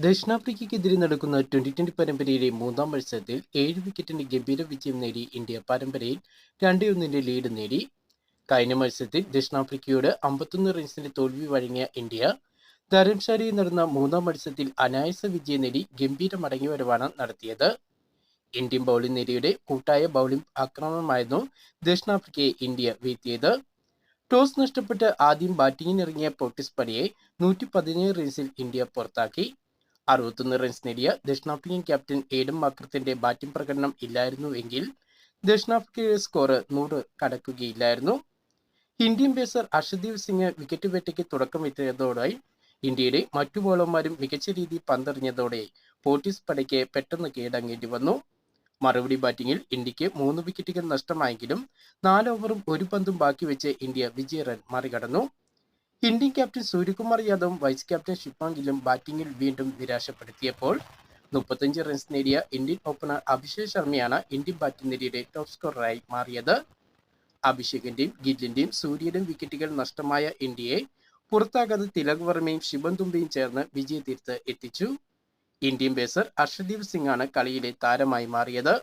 ദക്ഷിണാഫ്രിക്കയ്ക്കെതിരെ നടക്കുന്ന ട്വന്റി പരമ്പരയിലെ മൂന്നാം മത്സരത്തിൽ 7 വിക്കറ്റിന് ഗംഭീര വിജയം നേടി ഇന്ത്യ പരമ്പരയിൽ 2-1 ലീഡ് നേടി. കഴിഞ്ഞ മത്സരത്തിൽ ദക്ഷിണാഫ്രിക്കയോട് 51 റൺസിന്റെ തോൽവി വഴങ്ങിയ ഇന്ത്യ ധരംശാലയിൽ നടന്ന മൂന്നാം മത്സരത്തിൽ അനായാസ വിജയം നേടി ഗംഭീര മടങ്ങിവരവാണ് നടത്തിയത്. ഇന്ത്യൻ ബൗളിംഗ് നിരയുടെ കൂട്ടായ ബൗളിംഗ് ആക്രമണമായിരുന്നു ദക്ഷിണാഫ്രിക്കയെ ഇന്ത്യ വീഴ്ത്തിയത്. ടോസ് നഷ്ടപ്പെട്ട് ആദ്യം ബാറ്റിംഗിനിറങ്ങിയ പോർട്ടിസ് പടിയെ 117 റൺസിൽ ഇന്ത്യ പുറത്താക്കി. 61 റൺസ് നേടിയ ദക്ഷിണാഫ്രിക്കൻ ക്യാപ്റ്റൻ ഏഡൻ മാർക്രത്തിന്റെ ബാറ്റിംഗ് പ്രകടനം ഇല്ലായിരുന്നുവെങ്കിൽ ദക്ഷിണാഫ്രിക്കയുടെ സ്കോർ 100 കടക്കുകയില്ലായിരുന്നു. Indian pacer Arshdeep Singh wicket വേട്ടയ്ക്ക് തുടക്കമിട്ടതോടെ ഇന്ത്യയുടെ മറ്റു ബോളർമാരും മികച്ച രീതിയിൽ പന്തെറിഞ്ഞതോടെ പോർട്ടിസ് പടിക്ക് പെട്ടെന്ന് കീഴടങ്ങേണ്ടി വന്നു. മറുപടി ബാറ്റിംഗിൽ ഇന്ത്യക്ക് 3 വിക്കറ്റുകൾ നഷ്ടമായെങ്കിലും 4 ഓവറും 1 പന്തും ബാക്കി വെച്ച് ഇന്ത്യ വിജയ റൺ മറികടന്നു. ഇന്ത്യൻ ക്യാപ്റ്റൻ സൂര്യകുമാർ യാദവും വൈസ് ക്യാപ്റ്റൻ ശുഭ്മാൻ ഗില്ലും ബാറ്റിംഗിൽ വീണ്ടും നിരാശപ്പെടുത്തിയപ്പോൾ 35 റൺസ് നേടിയ ഇന്ത്യൻ ഓപ്പണർ അഭിഷേക് ശർമ്മയാണ് ഇന്ത്യൻ ബാറ്റിംഗ് നിരയുടെ ടോപ്പ് സ്കോററായി മാറിയത്. അഭിഷേകിന്റെയും ഗില്ലിന്റെയും സൂര്യയുടെയും വിക്കറ്റുകൾ നഷ്ടമായ ഇന്ത്യയെ പുറത്താകാതെ തിലക് വർമ്മയും ശിവൻ ദുബെയും ചേർന്ന് വിജയതീരത്ത് എത്തിച്ചു. ഇന്ത്യൻ പേസർ അർഷദീപ് സിംഗാണ് കളിയിലെ താരമായി മാറിയത്.